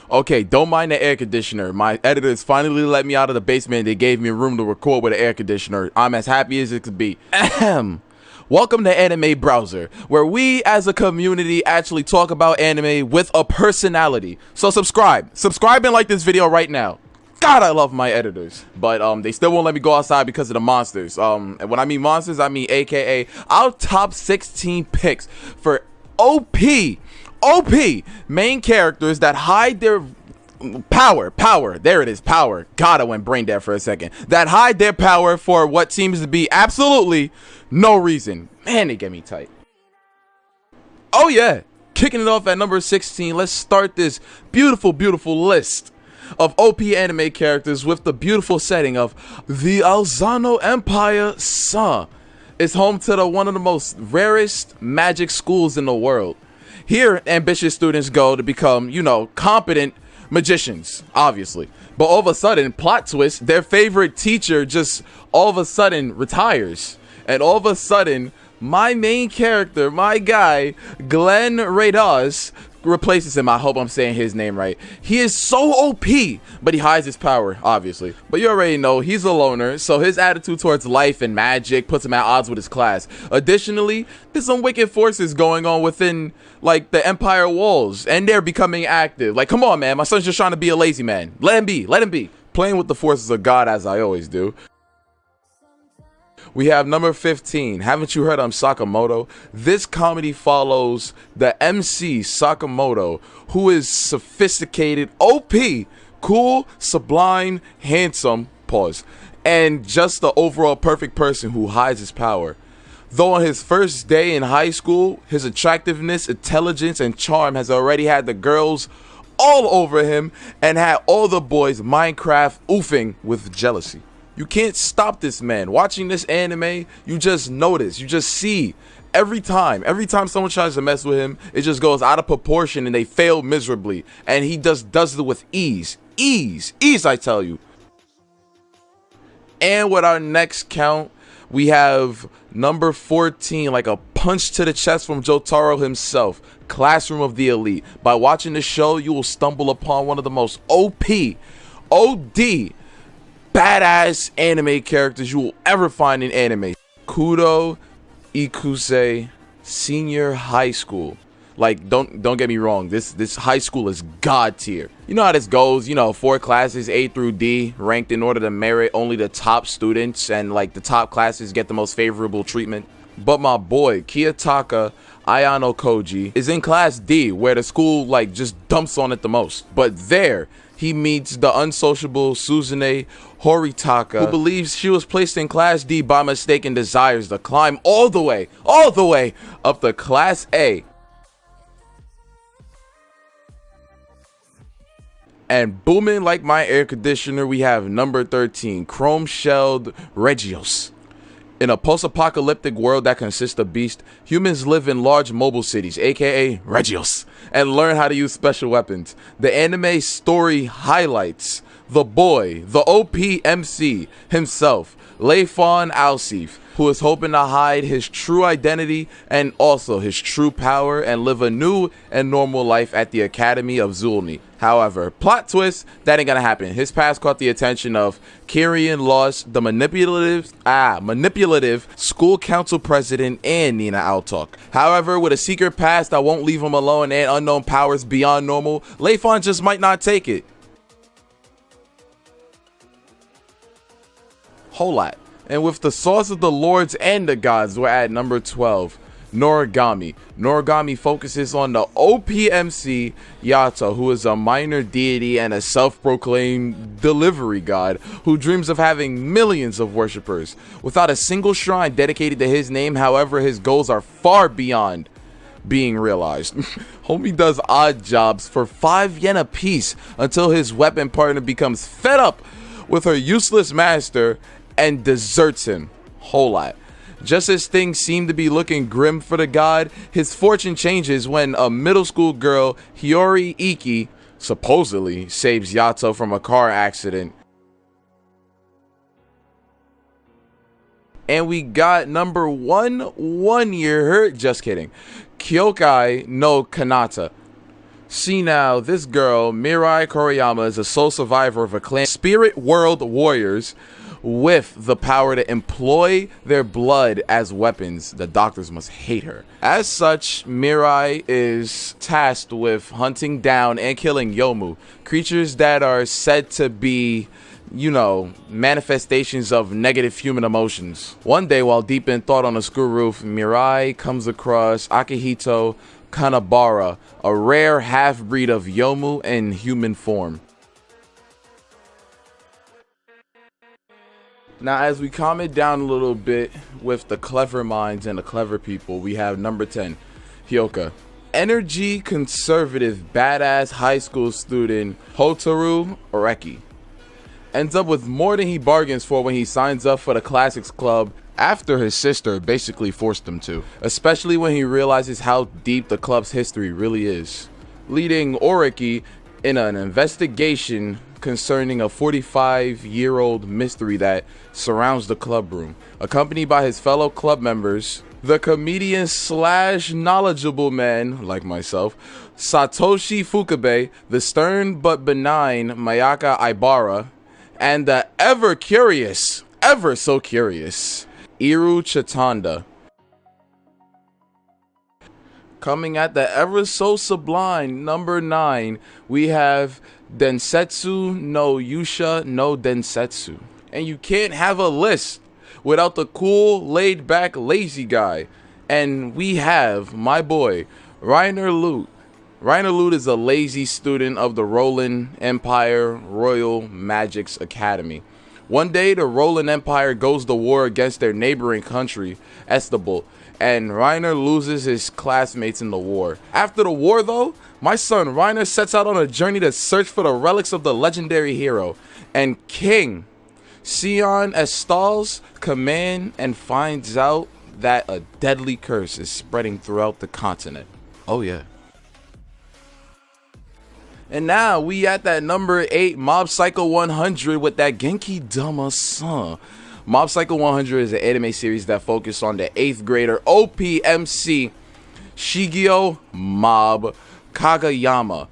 Okay, don't mind the air conditioner. My editors finally let me out of the basement. They gave me room to record with an air conditioner. I'm as happy as it could be. Ahem. Welcome to Anime Browser, where we as a community actually talk about anime with a personality. So subscribe and like this video right now. God, I love my editors, but they still won't let me go outside because of the monsters. And when I mean monsters, I mean AKA our top 16 picks for OP main characters that hide their power. There it is, power. God, I went brain dead for a second. That hide their power for what seems to be absolutely no reason. Man, they get me tight. Oh yeah, kicking it off at number 16. Let's start this beautiful list of OP anime characters with the beautiful setting of the Alzano Empire. It's home to one of the most rarest magic schools in the world. Here, ambitious students go to become, competent magicians, obviously. But all of a sudden, plot twist, their favorite teacher just all of a sudden retires. And all of a sudden, my main character, my guy, Glenn Rados, replaces him. I hope I'm saying his name right. He is so OP, but he hides his power, obviously. But you already know he's a loner, so his attitude towards life and magic puts him at odds with his class. Additionally, there's some wicked forces going on within, like, the Empire walls, and they're becoming active. Like, come on, man, my son's just trying to be a lazy man. Let him be. Playing with the forces of God, as I always do. We have number 15. Haven't you heard of Sakamoto? This comedy follows the MC Sakamoto, who is sophisticated, OP, cool, sublime, handsome, and just the overall perfect person who hides his power. Though on his first day in high school, his attractiveness, intelligence, and charm has already had the girls all over him and had all the boys Minecraft oofing with jealousy. You can't stop this man. Watching this anime, you just notice, you just see every time someone tries to mess with him, it just goes out of proportion and they fail miserably. And he just does it with ease, I tell you. And with our next count, we have number 14, like a punch to the chest from Jotaro himself, Classroom of the Elite. By watching this show, you will stumble upon one of the most OD, badass anime characters you will ever find in anime. Kudo Ikuse Senior High School. Like, don't get me wrong, this high school is god tier. You know how this goes, 4 classes A through D, ranked in order to merit only the top students, and like the top classes get the most favorable treatment. But my boy Kiyotaka Ayano Koji is in class D, where the school like just dumps on it the most. But there he meets the unsociable Suzune Horitaka, who believes she was placed in class D by mistake and desires to climb all the way up to class A. And booming like my air conditioner, we have number 13, Chrome Shelled Regios. In a post-apocalyptic world that consists of beasts, humans live in large mobile cities, aka Regios, and learn how to use special weapons. The anime story highlights the boy, the OP MC himself, Leifon Alsif, who is hoping to hide his true identity and also his true power and live a new and normal life at the Academy of Zulni. However, plot twist, that ain't gonna happen. His past caught the attention of Kirian Lost, the manipulative school council president, and Nina Altok. However, with a secret past that won't leave him alone and unknown powers beyond normal, Leifon just might not take it. Whole lot. And with the sauce of the lords and the gods, we're at number 12, Noragami. Noragami focuses on the OPMC Yato, who is a minor deity and a self-proclaimed delivery god who dreams of having millions of worshippers. Without a single shrine dedicated to his name, however, his goals are far beyond being realized. Homie does odd jobs for 5 yen a piece until his weapon partner becomes fed up with her useless master and deserts him. Whole lot. Just as things seem to be looking grim for the god, his fortune changes when a middle school girl, Hiyori Iki, supposedly saves Yato from a car accident. And we got number 1 year hurt, just kidding, Kyokai no Kanata. See now, this girl, Mirai Koriyama, is a sole survivor of a clan, Spirit World Warriors, with the power to employ their blood as weapons. The doctors must hate her. As such, Mirai is tasked with hunting down and killing Yomu, creatures that are said to be, you know, manifestations of negative human emotions. One day, while deep in thought on a school roof, Mirai comes across Akihito Kanabara, a rare half-breed of Yomu in human form. Now, as we calm it down a little bit with the clever minds and the clever people, we have number 10, Hyoka. Energy conservative badass high school student Hotaru Oreki ends up with more than he bargains for when he signs up for the Classics Club after his sister basically forced him to, especially when he realizes how deep the club's history really is, leading Oreki in an investigation concerning a 45-year-old mystery that surrounds the club room. Accompanied by his fellow club members, the comedian slash knowledgeable man, like myself, Satoshi Fukabe, the stern but benign Mayaka Aibara, and the ever so curious, Iru Chitanda. Coming at the ever so sublime number 9, we have Densetsu no Yusha no Densetsu. And you can't have a list without the cool, laid-back, lazy guy. And we have my boy, Reiner Lute. Reiner Lute is a lazy student of the Roland Empire Royal Magic's Academy. One day, the Roland Empire goes to war against their neighboring country, Estable, and Reiner loses his classmates in the war. After the war, though, my son Reiner sets out on a journey to search for the relics of the legendary hero, and King Sion Estal's command, and finds out that a deadly curse is spreading throughout the continent. Oh yeah. And now we at that number 8 Mob Psycho 100 with that Genki Dama-san. Mob Psycho 100 is an anime series that focuses on the 8th grader OPMC Shigeo Mob Kagayama,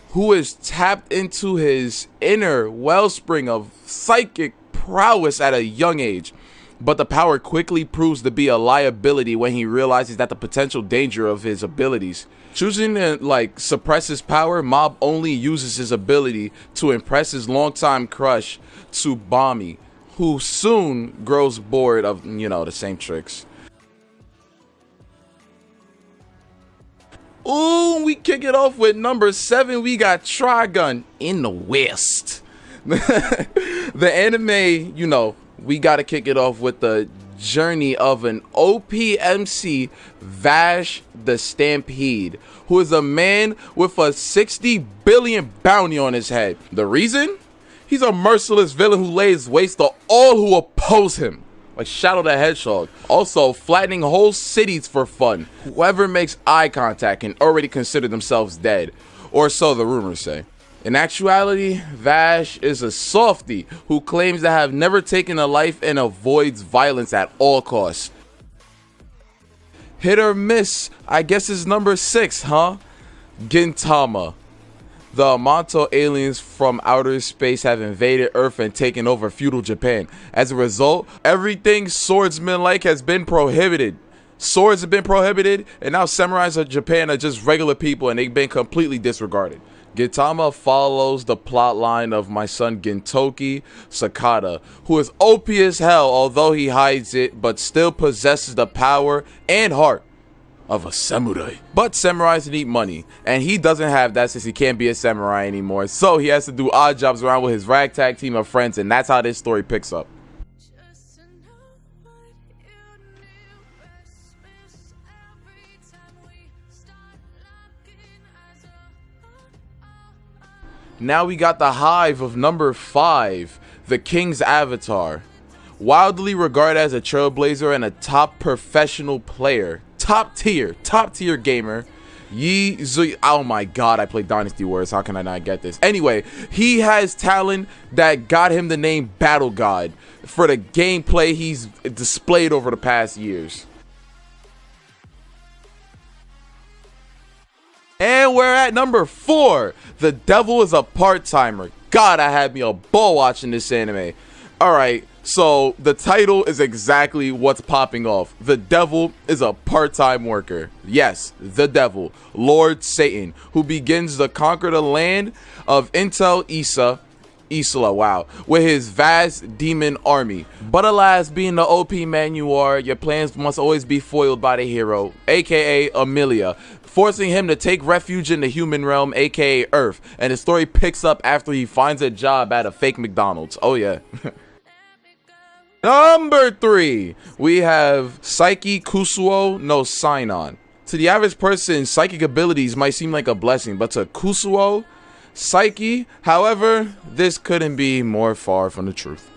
who is tapped into his inner wellspring of psychic prowess at a young age. But the power quickly proves to be a liability when he realizes that the potential danger of his abilities. Choosing to suppress his power, Mob only uses his ability to impress his longtime crush, Tsubami, who soon grows bored of, the same tricks. Ooh, we kick it off with number 7. We got Trigun in the West. The anime, we got to kick it off with the journey of an OPMC Vash the Stampede, who is a man with a 60 billion bounty on his head. The reason? He's a merciless villain who lays waste to all who oppose him, like Shadow the Hedgehog. Also flattening whole cities for fun. Whoever makes eye contact can already consider themselves dead, or so the rumors say. In actuality, Vash is a softie who claims to have never taken a life and avoids violence at all costs. Hit or miss, I guess is number 6, huh? Gintama. The Amanto aliens from outer space have invaded Earth and taken over feudal Japan. As a result, everything swordsman-like has been prohibited. Swords have been prohibited, and now samurais of Japan are just regular people, and they've been completely disregarded. Gintama follows the plot line of my son Gintoki Sakata, who is OP as hell, although he hides it, but still possesses the power and heart of a samurai. But samurais need money, and he doesn't have that since he can't be a samurai anymore, so he has to do odd jobs around with his ragtag team of friends, and that's how this story picks up. Now we got the hive of number 5, the King's Avatar. Wildly regarded as a trailblazer and a top professional player, top tier gamer, Yi Zui. Oh my god, I play Dynasty Wars. How can I not get this? Anyway, he has talent that got him the name Battle God for the gameplay he's displayed over the past years. And we're at number 4. The devil is a part-timer. God, I had me a ball watching this anime. Alright, so the title is exactly what's popping off. The devil is a part-time worker. Yes, the devil, Lord Satan, who begins to conquer the land of Isla, wow, with his vast demon army. But alas, being the OP man you are, your plans must always be foiled by the hero, aka Amelia, forcing him to take refuge in the human realm, aka Earth. And the story picks up after he finds a job at a fake McDonald's. Oh yeah. Number 3, we have Psyche Kusuo no Sainon. To the average person, psychic abilities might seem like a blessing, but to Kusuo, Psyche, however, this couldn't be more far from the truth.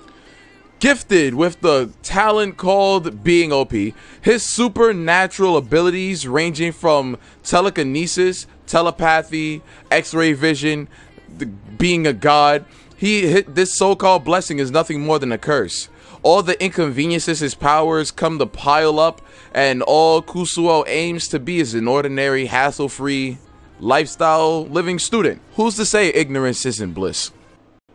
Gifted with the talent called being OP, his supernatural abilities ranging from telekinesis, telepathy, x-ray vision, being a god, this so-called blessing is nothing more than a curse. All the inconveniences his powers come to pile up, and all Kusuo aims to be is an ordinary, hassle-free, lifestyle living student. Who's to say ignorance isn't bliss?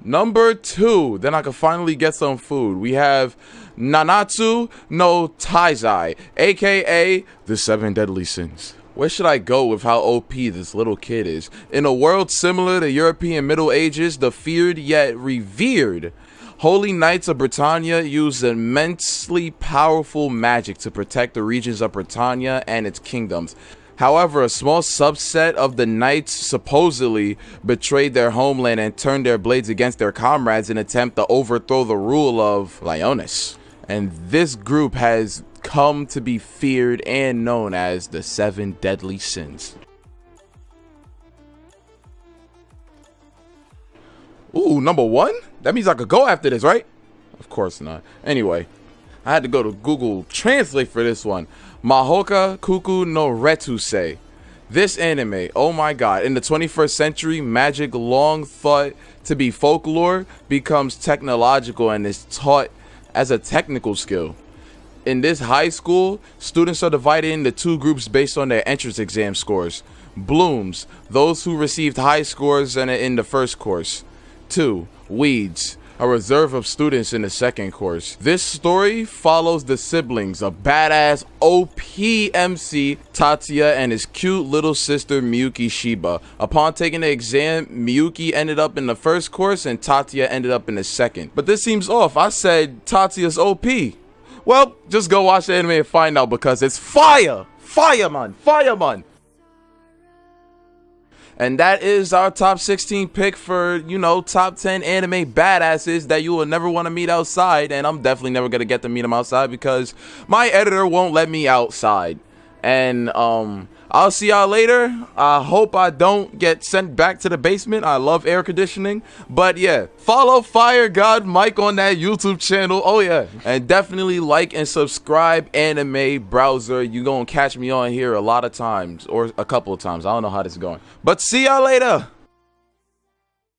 Number 2, then I can finally get some food. We have Nanatsu no Taizai, aka the 7 deadly sins. Where should I go with how OP this little kid is? In a world similar to European Middle Ages, the feared yet revered Holy Knights of Britannia use immensely powerful magic to protect the regions of Britannia and its kingdoms. However, a small subset of the knights supposedly betrayed their homeland and turned their blades against their comrades in an attempt to overthrow the rule of Lyoness. And this group has come to be feared and known as the 7 deadly sins. Ooh, number 1? That means I could go after this, right? Of course not. Anyway, I had to go to Google Translate for this one. Mahoka Kuku no Retusei. This anime, oh my god, in the 21st century, magic long thought to be folklore becomes technological and is taught as a technical skill. In this high school, students are divided into 2 groups based on their entrance exam scores. Blooms, those who received high scores in the first course. 2. Weeds, a reserve of students in the second course. This story follows the siblings of badass OP MC Tatsuya and his cute little sister Miyuki Shiba. Upon taking the exam, Miyuki ended up in the first course and Tatsuya ended up in the second. But this seems off. I said Tatsuya's OP. Well, just go watch the anime and find out, because it's fire! Fire, man! Fire, man! And that is our top 16 pick for, you know, top 10 anime badasses that you will never want to meet outside. And I'm definitely never going to get to meet them outside because my editor won't let me outside. And I'll see y'all later. I hope I don't get sent back to the basement. I love air conditioning. But yeah, follow Fire God Mike on that YouTube channel. Oh yeah. And definitely like and subscribe Anime Browser. You gonna catch me on here a lot of times, or a couple of times. I don't know how this is going. But see y'all later.